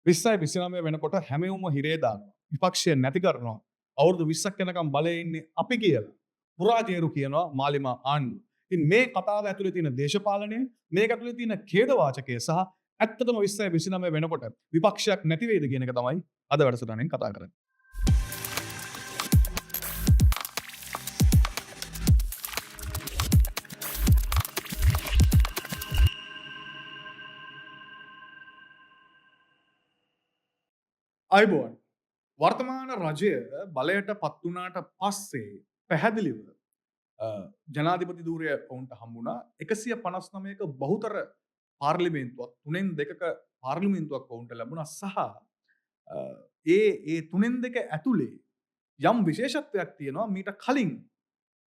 2029 වෙනකොට හැමෝම හිරේ දානවා. විපක්ෂය නැති කරනවා. අවුරුදු 20ක් යනකම් බලයේ ඉන්නේ අපි කියලා. පුරාජේරු කියනවා මාලිමා ආණ්ඩුව. ඉතින් මේ කතාව ඇතුලේ තියෙන දේශපාලනය, මේක ඇතුලේ තියෙන ඛේදවාචකය සහ ඇත්තටම 2029 වෙනකොට විපක්ෂයක් නැති වෙයිද කියන එක තමයි අද වැඩසටහනෙන් කතා කරන්නේ. අයිබෝන් වර්තමාන රජය බලයට පත් වුණාට පස්සේ පැහැදිලිව ජනාධිපති ධූරය ඔවුන්ට හම්බුණා 159ක බහුතර පාර්ලිමේන්තුවක් 3/2ක පාර්ලිමේන්තුවක් ඔවුන්ට ලැබුණා සහ ඒ 3/2 ඇතුලේ යම් විශේෂත්වයක් තියෙනවා මීට කලින්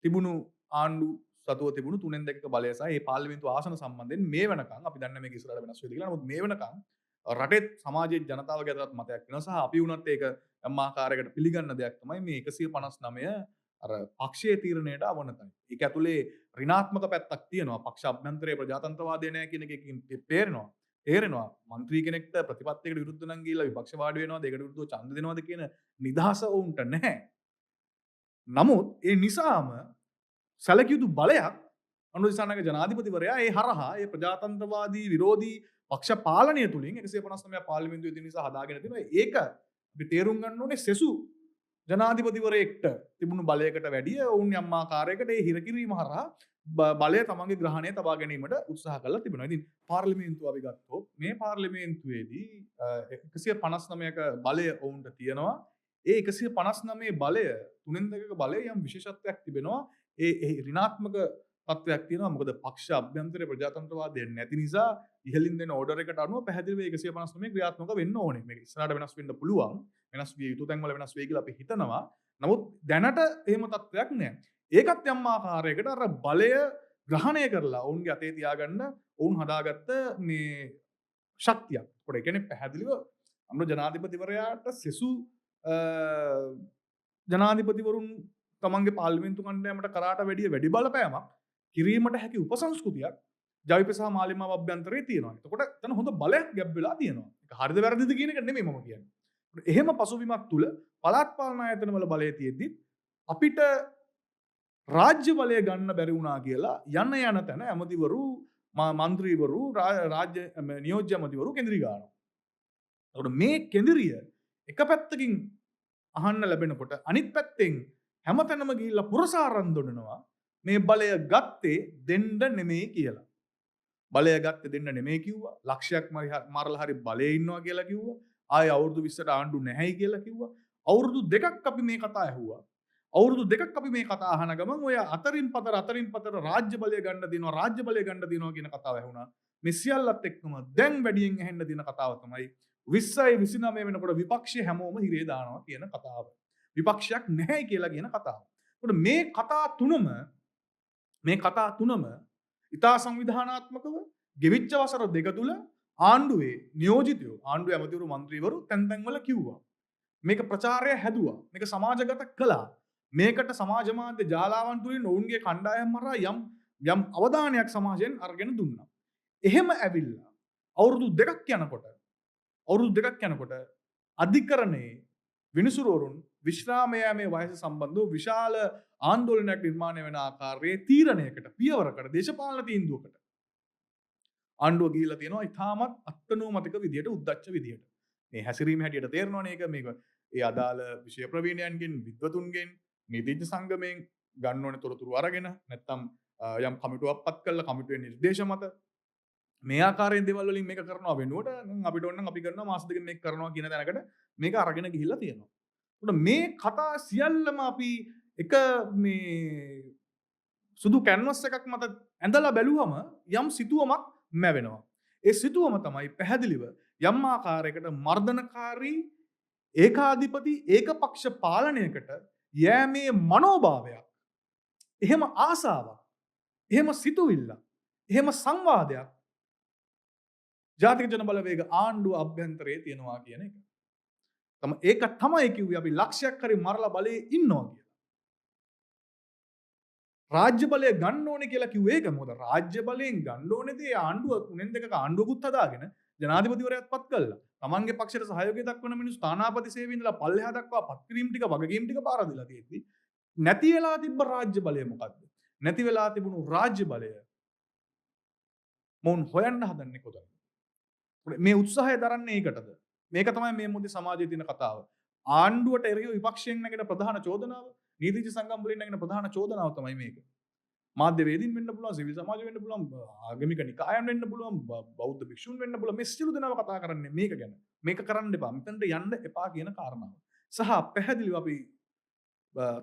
තිබුණු ආණ්ඩු සතුව තිබුණු 3/2ක බලය සහ ඒ පාර්ලිමේන්තු ආසන සම්බන්ධයෙන් මේ වෙනකන් අපි දන්නේ මේක ඉස්සරහට වෙනස් වෙයිද කියලා. නමුත් මේ වෙනකන් රටේ සමාජයේ ජනතාවගේ අතරත් මතයක් වෙනවා සහ අපි වුණත් ඒක යම් ආකාරයකට පිළිගන්න දෙයක් තමයි මේ 159 අර පක්ෂයේ තීරණයට අවනතයි. ඒක ඇතුලේ ඍණාත්මක පැත්තක් තියෙනවා. පක්ෂ අභ්‍යන්තරයේ ප්‍රජාතන්ත්‍රවාදය නැහැ කියන එකකින් තේරෙනවා. മന്ത്രി කෙනෙක්ට ප්‍රතිපත්තියකට විරුද්ධ නම් ගිහිල්ලා විපක්ෂ වාඩි වෙනවද ඒකට විරුද්ධව ඡන්ද දෙනවද කියන නිදහස වුන්ට නැහැ. නමුත් ඒ නිසාම සැලකිය යුතු බලයක් අනුදිසානක ජනාධිපතිවරයා ඒ හරහා ඒ ප්‍රජාතන්ත්‍රවාදී විරෝධී පක්ෂ පාලනය තුලින් 159 පාර්ලිමේන්තුවේ තියෙන නිසා හදාගෙන තියෙනවා. ඒක අපි තේරුම් ගන්න ඕනේ සෙසු ජනාධිපතිවරයෙක්ට තිබුණු බලයකට වැඩිය ඔවුන් යම් ආකාරයකට ඒ හිරකිරීම හරහා බලය තමන්ගේ ග්‍රහණය තබා ගැනීමට උත්සාහ කරලා තිබෙනවා. ඉතින් පාර්ලිමේන්තුව අපි ගත්තොත් මේ පාර්ලිමේන්තුවේදී 159ක බලය ඔවුන්ට තියෙනවා. ඒ 159 බලය 3/2ක බලය යම් විශේෂත්වයක් තිබෙනවා. ඒ ඍණාත්මක තත්වයක් තියෙනවා. මොකද පක්ෂ අභ්‍යන්තරයේ ප්‍රජාතන්ත්‍රවාදය නැති නිසා ඉහළින් දෙන ඕඩර් එකට අනුව පැහැදිලිව 159 ක්‍රියාත්මක වෙන්න ඕනේ. මේක ඉස්සරහට වෙනස් වෙන්න පුළුවන්. වෙනස් විය යුතු තැන්වල වෙනස් වෙයි කියලා අපි හිතනවා. නමුත් දැනට එහෙම තත්වයක් නැහැ. ඒකත් යම් ආකාරයකට අර බලය ග්‍රහණය කරලා ඔවුන්ගේ අතේ තියාගන්න ඔවුන් හදාගත්ත මේ ශක්තියක්. ඒකට ඒ කියන්නේ පැහැදිලිව අනුර ජනාධිපතිවරයාට සෙසු ජනාධිපතිවරුන් තමන්ගේ පාර්ලිමේන්තු කණ්ඩායමට කරාට වැඩි බලපෑමක් කිරීමට හැකි උපසංස්කෘතියක් ජවිප සහ මාලිමාව අභ්‍යන්තරයේ තියෙනවා. එතකොට එතන හොඳ බලයක් ගැබ් වෙලා තියෙනවා. ඒක හරිද වැරදිද කියන එක නෙමෙයි මම කියන්නේ. එහෙම පසුබිමක් තුල පළාත් පාලන ආයතනවල බලය තියෙද්දි අපිට රාජ්‍ය බලය ගන්න බැරි වුණා කියලා යන තැන ඇමතිවරු මන්ත්‍රීවරු රාජ්‍ය නියෝජ්‍ය ඇමතිවරු කෙඳිරි ගන්නවා. එතකොට මේ කෙඳිරිය එක පැත්තකින් අහන්න ලැබෙනකොට අනිත් පැත්තෙන් හැමතැනම ගිහිල්ලා පුරසාරම් දොඩනවා මේ බලය ගත්තේ දෙන්න නෙමෙයි කියලා. බලය ගත්තේ දෙන්න නෙමෙයි කිව්වා. ලක්ෂයක් මරලා හරි බලයේ ඉන්නවා කියලා කිව්වා. ආය අවුරුදු 20ට ආණ්ඩු නැහැයි කියලා කිව්වා. අවුරුදු දෙකක් අපි මේ කතා ඇහුවා. අවුරුදු දෙකක් අපි මේ කතා අහන ගමන් ඔය අතරින් පතර රාජ්‍ය බලය ගන්න දිනවා කියන කතාව ඇහුණා. මේ සියල්ලත් එක්කම දැන් වැඩියෙන් ඇහෙන්න දින කතාව තමයි 20යි 29 වෙනකොට විපක්ෂය හැමෝම හිරේ දානවා කියන කතාව. විපක්ෂයක් නැහැයි කියලා කියන කතාව. ඒකට මේ කතා තුනම ඉතා සංවිධානාත්මකව ගෙවිච්ච වසර දෙක තුල ආණ්ඩුවේ නියෝජිතයෝ ආණ්ඩුවේ ඇමතිවරු මන්ත්‍රීවරු තැන් තැන්වල කිව්වා. මේක ප්‍රචාරය හැදුවා. මේක සමාජගත කළා. මේකට සමාජ මාධ්‍ය ජාලාවන් තුලින් ඔවුන්ගේ කණ්ඩායම් හරහා යම් අවධානයක් සමාජයෙන් අරගෙන දුන්නා. එහෙම ඇවිල්ලා අවුරුදු දෙකක් යනකොට අධිකරණයේ විනිසුරුවරුන් විශ්‍රාම යාමේ වයස සම්බන්ධව විශාල ආందోලනයක් නිර්මාණය වෙන ආකාරයේ තීරණයකට පියවරකට දේශපාලන තීන්දුවකට ආණ්ඩුව ගිහිල්ලා තියෙනවා ඉතාමත් අත්නෝමතික විදියට උද්දච්ච විදියට. මේ හැසිරීම හැටියට තේරෙනවනේ මේක ඒ අදාළ විෂය ප්‍රවීණයන්ගෙන් විද්වතුන්ගෙන් නීතිඥ සංගමයෙන් ගන්න ඕනේ තොරතුරු අරගෙන නැත්නම් යම් කමිටුවක් පත් කරලා කමිටුවේ නිර්දේශ මත මේ ආකාරයෙන් දේවල් වලින් මේක කරනවා වෙනුවට අපිට ඕන නම් අපි කරනවා මාස දෙකකින් මේක කරනවා කියන තැනකට මේක අරගෙන ගිහිල්ලා තියෙනවා. ඒකට මේ කතා සියල්ලම අපි එක මේ සුදු කැන්වස් එකක් මත ඇඳලා බැලුවම යම් සිතුවමක් මැවෙනවා. ඒ සිතුවම තමයි පැහැදිලිව යම් ආකාරයකට මර්ධනකාරී ඒකාධිපති ඒකපක්ෂ පාලනයකට යෑමේ මනෝභාවයක්. එහෙම ආසාවක්. එහෙම සිතුවිල්ලක්. එහෙම සංවාදයක් ජාතික ජන බලවේග ආණ්ඩුව අභ්‍යන්තරයේ තියෙනවා කියන එක. ඒක තමයි කිව්වේ අපි ලක්ෂයක් හරි මරලා බලයේ ඉන්නවා කියලා. රාජ්‍ය බලය ගන්න ඕනේ කියලා කිව්වේ ඒක. මොකද රාජ්‍ය බලයෙන් ගන්න ඕනේදී ආණ්ඩුව 3/2ක ආණ්ඩුවකුත් හදාගෙන ජනාධිපතිවරයාත් පත් කළා. තමන්ගේ පක්ෂයට සහයෝගය දක්වන මිනිස්සු තානාපති සේවයේ ඉඳලා පල්ලෙහා දක්වා පත්කිරීම් ටික වගකීම් ටික පාර දීලා තියෙද්දි නැති වෙලා තිබ්බ රාජ්‍ය බලය මොකද්ද? නැති වෙලා තිබුණු රාජ්‍ය බලය මොවුන් හොයන්න හදන්නේ කොතනද? මේ උත්සාහය දරන්නේ ඒකටද? මේක තමයි මේ මොහොතේ සමාජයේ තියෙන කතාව. ආණ්ඩුවට එරෙහිව විපක්ෂයෙන් නැගෙන ප්‍රධාන චෝදනාව, නීතිඥ සංගම් වලින් නැගෙන ප්‍රධාන චෝදනාව තමයි මේක. මාධ්‍යවේදීන් වෙන්න පුළුවන්, සිවිල් සමාජ වෙන්න පුළුවන්, ආගමික නිකායන් වෙන්න පුළුවන්, බෞද්ධ භික්ෂුන් වෙන්න පුළුවන්. මේ සියලු දෙනාම කතා කරන්නේ මේක ගැන. මේක කරන්න එපා. මෙතනට යන්න එපා කියන කාරණාව. සහ පැහැදිලිව අපි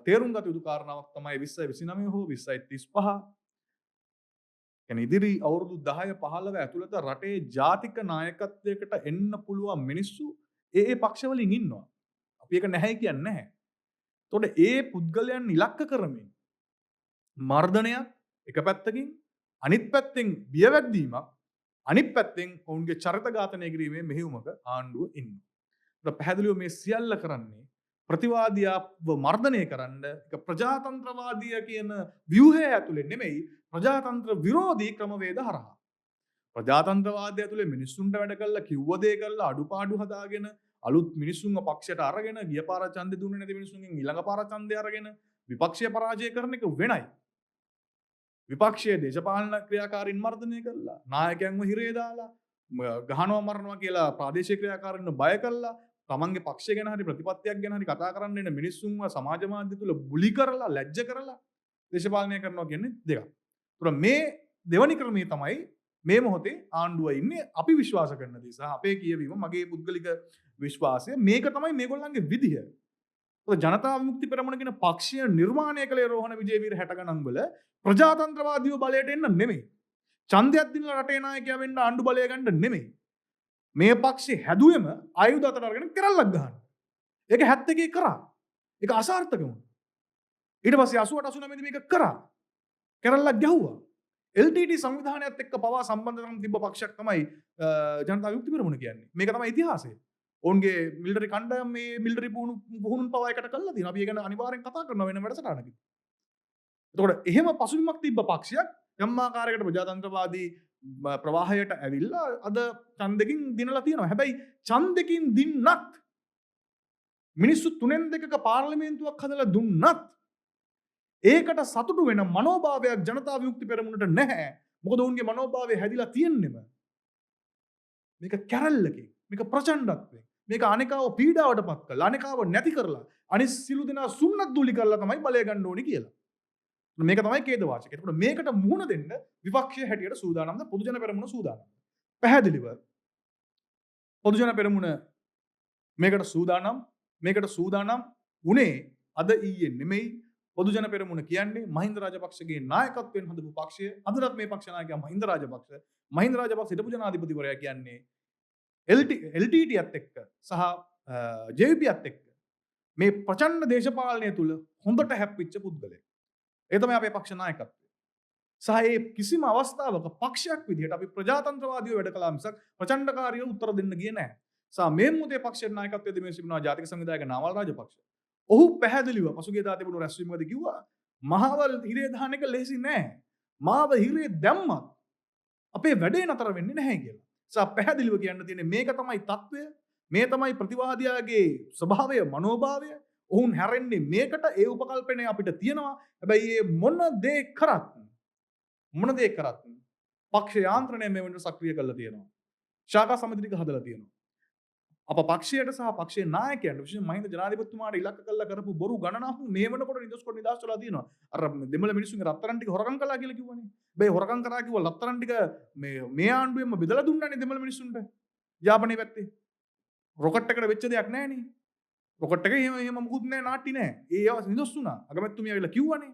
තේරුම් ගත යුතු කාරණාවක් තමයි 2029 හෝ 2035 කියන්නේ ඉදිරි අවුරුදු 10 15 ඇතුළත රටේ ජාතික නායකත්වයකට එන්න පුළුවන් මිනිස්සු ඒ පක්ෂවලින් ඉන්නවා. අපි ඒක නැහැ කියන්නේ නැහැ. එතකොට ඒ පුද්ගලයන් ඉලක්ක කරමින් මර්ධනයක් එක පැත්තකින් අනිත් පැත්තෙන් බියවැද්දීමක් අනිත් පැත්තෙන් ඔවුන්ගේ චරිත ඝාතනය කිරීමේ මෙහෙයුමක ආණ්ඩුව ඉන්නවා. ඒක පැහැදිලිව මේ සියල්ල කරන්නේ ප්‍රතිවාදියාව මර්ධනය කරන්න එක ප්‍රජාතන්ත්‍රවාදීය කියන ව්‍යුහය ඇතුලේ නෙමෙයි ප්‍රජාතන්ත්‍ර විරෝධී ක්‍රමවේද හරහා. ප්‍රජාතන්ත්‍රවාදය ඇතුලේ මිනිස්සුන්ට වැඩ කළා කිව්ව දේ කළා අඩුපාඩු හදාගෙන අලුත් මිනිස්සුන්ව පක්ෂයට අරගෙන ගිය පාර ඡන්දේ දුන්නේ නැති මිනිස්සුන්ගෙන් ඊළඟ පාර ඡන්දේ අරගෙන විපක්ෂය පරාජය කරන එක වෙනයි. විපක්ෂයේ දේශපාලන ක්‍රියාකාරීන් මර්ධනය කළා. නායකයන්ව හිරේ දාලා ගහනවා මරනවා කියලා ප්‍රාදේශීය ක්‍රියාකාරීන්ව බය කළා. තමන්ගේ පක්ෂය ගැන හරි ප්‍රතිපත්තියක් ගැන හරි කතා කරන්න එන මිනිස්සුන්ව සමාජ මාධ්‍ය තුල බුලි කරලා ලැජ්ජ කරලා දේශපාලනය කරනවා කියන්නේ දෙකක්. ඒතර මේ දෙවනි ක්‍රමයේ තමයි මේ මොහොතේ ආණ්ඩුව ඉන්නේ අපි විශ්වාස කරන දේ සහ අපේ කියවීම මගේ පුද්ගලික විශ්වාසය මේක තමයි මේගොල්ලන්ගේ විදිය. ජනතා විමුක්ති පෙරමුණ කියන පක්ෂය නිර්මාණය කළේ රෝහණ විජේවීර 60 ගණන් වල ප්‍රජාතන්ත්‍රවාදීව බලයට එන්න නෙමෙයි. ඡන්දයක් දීලා රටේ නායකයා වෙන්න ආණ්ඩු බලය ගන්න නෙමෙයි. මේ පක්ෂේ හැදුවෙම ආයුධ අතට අරගෙන කෙරල්ලක් ගහන්න. ඒක 71 කරා. ඒක අසාර්ථක වුණා. ඊට පස්සේ 88 89 මේක කරා. කෙරල්ලක් ගැහුවා. LTT සංවිධානයත් එක්ක පවා සම්බන්ධකම් තිබ්බ පක්ෂයක් තමයි ජනතා විමුක්ති පෙරමුණ කියන්නේ. මේක තමයි ඉතිහාසය. ඔවුන්ගේ මිලිටරි කණ්ඩායම් මේ මිලිටරි පුහුණුන් පවා එකට කළා තියෙනවා. අපි ඒක ගැන අනිවාර්යෙන් කතා කරනවා වෙන වැඩසටහනකදී. එතකොට එහෙම පසුබිමක් තිබ්බ පක්ෂයක් යම් ආකාරයකට ප්‍රජාතන්ත්‍රවාදී ප්‍රවාහයට ඇවිල්ලා අද ඡන්දකින් දිනලා තියෙනවා. හැබැයි ඡන්දකින් දින්නත් මිනිස්සු 3-2ක පාර්ලිමේන්තුවක් හදලා දුන්නත් ඒකට සතුටු වෙන මනෝභාවයක් ජනතා විමුක්ති පෙරමුණට නැහැ. මොකද ඔවුන්ගේ මනෝභාවය හැදිලා තියෙන්නෙම මේක කැරල්ලකින්, මේක ප්‍රචණ්ඩත්වයෙන්, මේක අනිකාව පීඩාවට පත් කරලා, අනිකාව නැති කරලා, අනිත් සිළු දෙනා සුන්නත් දූලි කරලා තමයි බලය ගන්න ඕනි කියලා. මේක තමයි ඛේද වාචකය. ඒකට මේකට මුහුණ දෙන්න විපක්ෂයේ හැටියට සූදානම්ද පොදු ජන පෙරමුණ සූදානම්ද? පැහැදිලිව පොදු ජන පෙරමුණ මේකට සූදානම් උනේ අද ඊයේ නෙමෙයි. පොදු ජන පෙරමුණ කියන්නේ මහින්ද රාජපක්ෂගේ නායකත්වයෙන් හදපු පක්ෂය. අදටත් මේ පක්ෂ නායකයා මහින්ද රාජපක්ෂ. මහින්ද රාජපක්ෂ හිටපු ජනාධිපතිවරයා කියන්නේ LTTත් එක්ක සහ JVPත් එක්ක මේ ප්‍රචණ්ඩ දේශපාලනය තුල හොඳට හැප්පිච්ච පුද්ගලයෙක්. ඒ තමයි අපේ පක්ෂ නායකත්වය. සහ ඒ කිසිම අවස්ථාවක පක්ෂයක් විදිහට අපි ප්‍රජාතන්ත්‍රවාදීව වැඩ කළා මිසක් ප්‍රචණ්ඩකාරීව උත්තර දෙන්න ගියේ නැහැ. සහ මේ මොහොතේ පක්ෂයේ නායකත්වයේ මේ සිටිනවා ජාතික සංවිධායක නාමල් රාජපක්ෂ. ඔහු පැහැදිලිව පසුගිය දා තිබුණු රැස්වීමකදී කිව්වා මහවල් හිරේ දාන එක ලේසි නෑ. මාව හිරේ දැම්මත් අපේ වැඩේ නතර වෙන්නේ නැහැ කියලා. සහ පැහැදිලිව කියන්න තියෙන්නේ මේක තමයි తත්වය. මේ තමයි ප්‍රතිවාදියාගේ ස්වභාවය, මනෝභාවය. ඔවුන් හැරෙන්නේ මේකට. ඒ උපකල්පනය අපිට තියෙනවා. හැබැයි මේ මොන දේ කරත් පක්ෂ යාන්ත්‍රණය මේ වෙනට සක්‍රිය කරලා තියෙනවා. ශාඛා සමිති ටික හදලා තියෙනවා. අප පක්ෂයට සහ පක්ෂයේ නායකයන්ට විශේෂයෙන් මහින්ද ජනාධිපතිතුමාට ඉලක්ක කළා කරපු බොරු ගණනාවක් මේ වෙනකොට නිදොස්කොට නිදාස් වෙලා තියෙනවා. අර දෙමළ මිනිස්සුන්ගේ රත්තරන් ටික හොරකම් කළා කියලා කිව්වනේ. හැබැයි හොරකම් කරා කිව්ව රත්තරන් ටික මේ ආණ්ඩුවෙන්ම බෙදලා දුන්නානේ දෙමළ මිනිස්සුන්ට. යාපනයේ පැත්තේ. රොකට් එකකට වෙච්ච දෙයක් නැහනේ. රොකට් එකේ එහෙම මුකුත් නැහැ, නාට්ටි නැහැ. ඒ අවස් නිදොස් වුණා. අගමැතිතුමිය ඇවිල්ලා කිව්වනේ.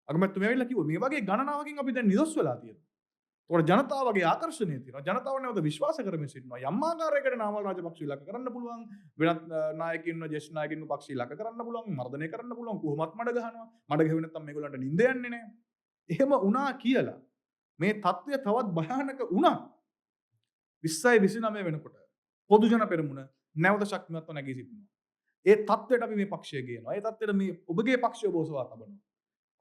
අගමැතිතුමිය ඇවිල්ලා කිව්වා මේ වගේ ගණනාවකින් අපි දැන් නිදොස් වෙලා තියෙනවා. ඒකට ජනතාවගේ ආකර්ෂණය තියෙනවා. ජනතාව නැවත විශ්වාස කරමින් සිටිනවා. යම් ආකාරයකට නාමල් රාජපක්ෂ ඉලක්ක කරන්න පුළුවන්. වෙනත් නායකින්ව ජේෂ්ඨ නායකින්ව පක්ෂ ඉලක්ක කරන්න පුළුවන්. මර්ධනය කරන්න පුළුවන්. කොහොමත් මඩ ගහනවා. මඩ ගැහුවේ නැත්නම් මේගොල්ලන්ට නිින්ද යන්නේ නැහැ. එහෙම වුණා කියලා මේ தත්ත්වය තවත් භයානක වුණා. 2029 වෙනකොට පොදු ජන පෙරමුණ නැවත ශක්තිමත්ව නැගී සිටිනවා. ඒ தත්ත්වයට අපි මේ පක්ෂය ගේනවා. ඒ தත්ත්වයට මේ ඔබගේ පක්ෂය බෝසවා තබනවා.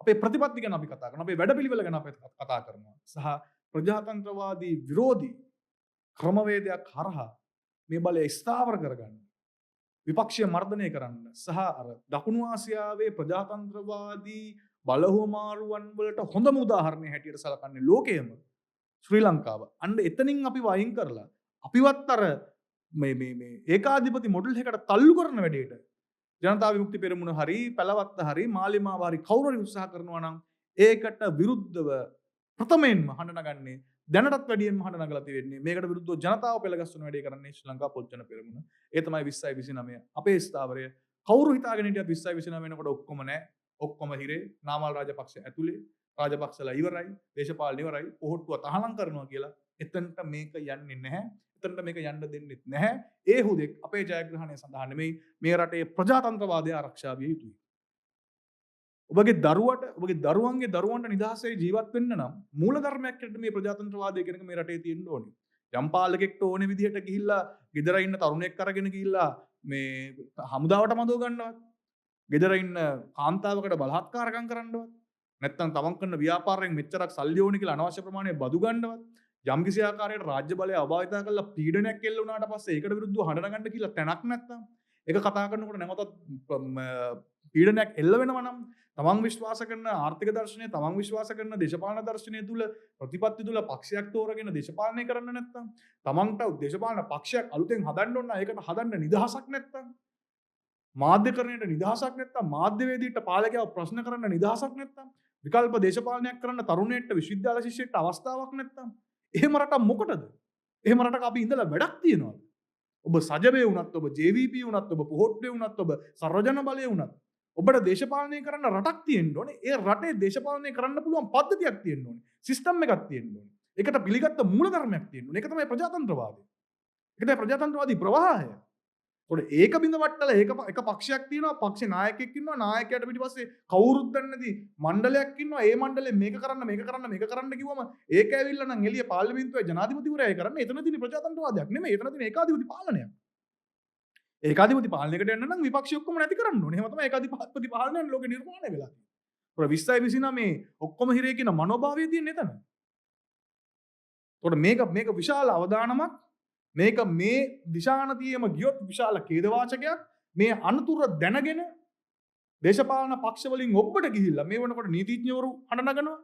අපේ ප්‍රතිපත්ති ගැන අපි කතා කරනවා. අපේ වැඩපිළිවෙල ගැන අපි කතා කරනවා. සහ ප්‍රජාතන්ත්‍රවාදී විරෝධී ක්‍රමවේදයක් හරහා මේ බලය ස්ථාවර කරගන්න, විපක්ෂය මර්ධනය කරන්න සහ අර දකුණු ආසියාවේ ප්‍රජාතන්ත්‍රවාදී බලහුවමාරුවන් වලට හොඳම උදාහරණය හැටියට සලකන්නේ ලෝකයේම ශ්‍රී ලංකාව. අන්න එතනින් අපි වයින් කරලා අපිවත් අර මේ ඒකාධිපති මොඩල් එකකට තල්ලු කරන වැඩේට ජනතා විමුක්ති පෙරමුණ හරි පැලවත්ත හරි මාලිමාව හරි කවුරු හරි උත්සාහ කරනවා නම් ඒකට විරුද්ධව ප්‍රථමයෙන්ම හඬ නගන්නේ දැනටත් වැඩියෙන්ම හඬ නගලා තියෙන්නේ මේකට විරුද්ධව ජනතාව පෙළගස්සන වැඩේ කරන්නේ ශ්‍රී ලංකා පොත්ජන පෙරමුණ. ඒ තමයි 2029 අපේ ස්ථාවරය. කවුරු හිතාගෙන හිටියත් 2029 වෙනකොට ඔක්කොම නැහැ. ඔක්කොම හිරේ. නාමල් රාජපක්ෂ ඇතුලේ රාජපක්ෂලා ඉවරයි. දේශපාලන ඉවරයි. පොහොට්ටුව තහනම් කරනවා කියලා එතනට මේක යන්නේ නැහැ. එතනට මේක යන්න දෙන්නෙත් නැහැ. ඒ හුදෙක් අපේ ජයග්‍රහණය සඳහා නෙමෙයි මේ රටේ ප්‍රජාතන්ත්‍රවාදය ආරක්ෂා විය යුතුයි. ඔබගේ දරුවට ඔබගේ දරුවන්ගේ දරුවන්ට නිදහසේ ජීවත් වෙන්න නම් මූල ධර්මයක් හැටියට මේ ප්‍රජාතන්ත්‍රවාදය කියන එක මේ රටේ තියෙන්න ඕනේ. යම් පාලකෙක්ට ඕනේ විදිහට ගිහිල්ලා ගෙදර ඉන්න තරුණයෙක් අරගෙන ගිහිල්ලා මේ හමුදාවට මදව ගන්නවත්, ගෙදර ඉන්න කාන්තාවකට බලහත්කාරකම් කරන්නවත්, නැත්නම් තමන් කරන ව්‍යාපාරයෙන් මෙච්චරක් සල්ලි ඕනේ කියලා අනවශ්‍ය ප්‍රමාණයක් බදු ගන්නවත්, යම් කිසි ආකාරයකට රාජ්‍ය බලය අභාවිතා කරලා පීඩනයක් එල්ල වුණාට පස්සේ ඒකට විරුද්ධව හඬ නගන්න කියලා තැනක් නැත්නම් ඒක කතා කරනකොට නැවතත් පීඩනයක් එල්ල වෙනවා නම් තමන් විශ්වාස කරන ආර්ථික දර්ශනය, තමන් විශ්වාස කරන දේශපාලන දර්ශනය තුල ප්‍රතිපත්ති තුල පක්ෂයක් තෝරගෙන දේශපාලනය කරන්න නැත්නම්, තමන්ට දේශපාලන පක්ෂයක් අලුතෙන් හදන්න ඕන ඒකට හදන්න නිදහසක් නැත්නම්, මාධ්‍යකරණයට නිදහසක් නැත්නම්, මාධ්‍යවේදීන්ට පාලකයව ප්‍රශ්න කරන්න නිදහසක් නැත්නම්, විකල්ප දේශපාලනයක් කරන්න තරුණයෙක්ට විශ්වවිද්‍යාල ශිෂ්‍යයෙක්ට අවස්ථාවක් නැත්නම්, එහෙම රටක් මොකටද? එහෙම රටක අපි ඉඳලා වැඩක් තියනවාද? ඔබ සජබේ වුණත්, ඔබ JVP වුණත්, ඔබ පොහොට්ටුවේ වුණත්, ඔබ සර්වජන බලය වුණත් ඔබට දේශපාලනය කරන්න රටක් තියෙන්න ඕනේ. ඒ රටේ දේශපාලනය කරන්න පුළුවන් පද්ධතියක් තියෙන්න ඕනේ. සිස්ටම් එකක් තියෙන්න ඕනේ. ඒකට පිළිගත්ත මූලධර්මයක් තියෙන්න ඕනේ. ඒක තමයි ප්‍රජාතන්ත්‍රවාදය. ඒක තමයි ප්‍රජාතන්ත්‍රවාදී ප්‍රවාහය. ඒකට ඒක බිඳ වට්ටල එක පක්ෂයක් තියෙනවා, පක්ෂ නායකයෙක් ඉන්නවා, නායකයාට පිටිපස්සේ කවුරුත් දන්නේ නැති මණ්ඩලයක් ඉන්නවා. ඒ මණ්ඩලයෙන් මේක කරන්න කිව්වම ඒක ඇවිල්ලා නම් එළිය පාර්ලිමේන්තුවේ ජනාධිපතිවරයා ඒ කරන්නේ. එතන තියෙන ප්‍රජාතන්ත්‍රවාදයක් නෙමෙයි. එතන තියෙන ඒකාධිපති පාලනයක්. ඒකාධිපති පාලනයකට යන්න නම් විපක්ෂය ඔක්කොම නැති කරන්න ඕනේ. එහෙම තමයි ඒකාධිපති පාලනය ලෝකේ නිර්මාණය වෙලා තියෙන්නේ. 2029 ඔක්කොම හිරේ කියන මනෝභාවය තියෙන එතන. ඒකට මේක විශාල අවදානමක්. මේක මේ දිශානතියෙම ගියොත් විශාල ඛේදවාචකයක්. මේ අනතුර දැනගෙන දේශපාලන පක්ෂ වලින් ඔබට ගිහිල්ලා මේ වෙනකොට නීතිඥවරු හඬ නගනවා,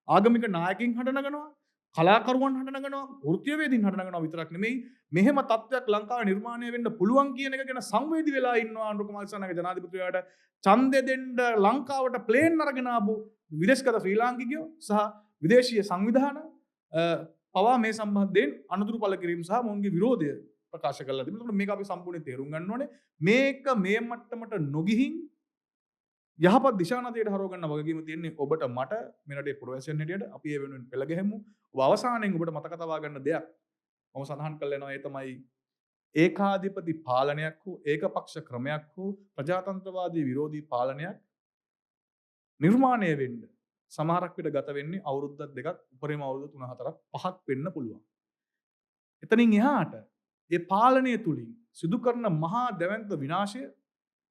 ආගමික නායකින් හඬ නගනවා, කලාකරුවන් හඬ නගනවා, වෘත්තීයවේදීන් හඬ නගනවා විතරක් නෙමෙයි, මෙහෙම තත්ත්වයක් ලංකාවේ නිර්මාණය වෙන්න පුළුවන් කියන එක ගැන සංවේදී වෙලා ඉන්නවා අනුර කුමාර දිසානායක ජනාධිපතිතුමාට ඡන්දෙ දෙන්න ලංකාවට ප්ලේන් අරගෙන ආපු විදේශගත ශ්‍රී ලාංකිකයෝ සහ විදේශීය සංවිධාන පවා මේ සම්බන්ධයෙන් අනුතුරු පළ කිරීම සහ මොවුන්ගේ විරෝධය ප්‍රකාශ කරලා තිබෙනවා. මේක අපි සම්පූර්ණයෙන් තේරුම් ගන්න ඕනේ. මේක මේ මට්ටමට නොගිහින් යහපත් දිශානතියට හරව ගන්න වගකීම තියෙන්නේ ඔබට, මට, මේ රටේ පුරවැසියන් හැටියට. අපි ඒ වෙනුවෙන් පෙළ ගැහෙමු. ඔබ අවසානයෙන් ඔබට මතක තබා ගන්න දෙයක් මම සඳහන් කළා එනවා. ඒ තමයි ඒකාධිපති පාලනයක් හෝ ඒකපක්ෂ ක්‍රමයක් හෝ ප්‍රජාතන්ත්‍රවාදී විරෝධී පාලනයක් නිර්මාණය වෙන්න සමහරක් විට ගත වෙන්නේ අවුරුද්දක් දෙකක්, උපරිම අවුරුදු 3-4ක් 5ක් වෙන්න පුළුවන්. එතනින් එහාට ඒ පාලනය තුලින් සිදු කරන මහා දැවැන්ත විනාශය,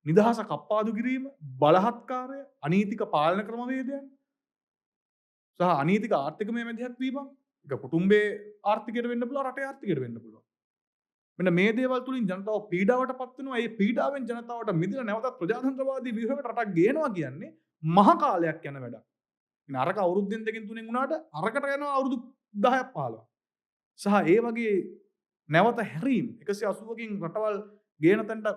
නිදහස කප්පාදු කිරීම, බලහත්කාරය, අනීතික පාලන ක්‍රමවේදයන් සහ අනීතික ආර්ථිකමය මැදිහත් වීම, ඒක කුටුම්බේ ආර්ථිකයට වෙන්න පුළුවන්, රටේ ආර්ථිකයට වෙන්න පුළුවන්. මෙන්න මේ දේවල් තුලින් ජනතාව පීඩාවට පත් වෙනවා. මේ පීඩාවෙන් ජනතාවට මිදලා නැවතත් ප්‍රජාතන්ත්‍රවාදී ව්‍යුහයකට රටක් ගේනවා කියන්නේ මහ කාලයක් යන වැඩක්. ඉතින් අරක අවුරුද්දෙන් දෙකකින් තුනෙන් වුණාට අරකට යනවා අවුරුදු 10ක් 15ක්. සහ ඒ වගේ නැවත හැරීම් 180කින් රටවල් ගේන තැනට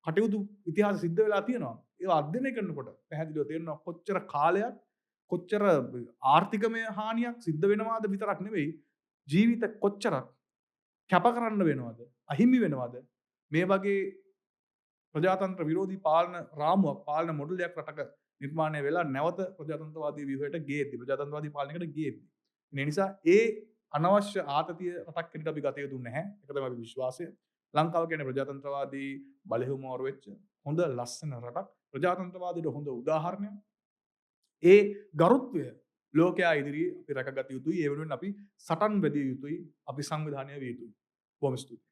කටයුතු ඉතිහාස සිද්ධ වෙලා තියෙනවා. ඒවා අධ්‍යයනය කරනකොට පැහැදිලිව තේරෙනවා කොච්චර කාලයක්, කොච්චර ආර්ථිකමය හානියක් සිද්ධ වෙනවාද විතරක් නෙවෙයි, ජීවිත කොච්චරක් කැප කරන්න වෙනවද, අහිමි වෙනවද මේ වගේ ප්‍රජාතන්ත්‍ර විරෝධී පාලන රාමුවක්, පාලන මොඩලයක් රටක නිර්මාණය වෙලා නැවත ප්‍රජාතන්ත්‍රවාදී ව්‍යුහයට ගේද්දි, ප්‍රජාතන්ත්‍රවාදී පාලනයකට ගේද්දි. ඒ නිසා ඒ අනවශ්‍ය ආතතිය රටක් හැටියට අපි ගත යුතු නැහැ. ඒක තමයි අපි විශ්වාසය. ලංකාව කියන්නේ ප්‍රජාතන්ත්‍රවාදී බලහුමාරු වෙච්ච හොඳ ලස්සන රටක්. ප්‍රජාතන්ත්‍රවාදයට හොඳ උදාහරණයක්. ඒ ගරුත්වය ලෝකයා ඉදිරියේ අපි රැකගත යුතුයි. ඒ වෙනුවෙන් අපි සටන් වැදිය යුතුයි. අපි සංවිධානය විය යුතුයි. බොහොම ස්තුතියි.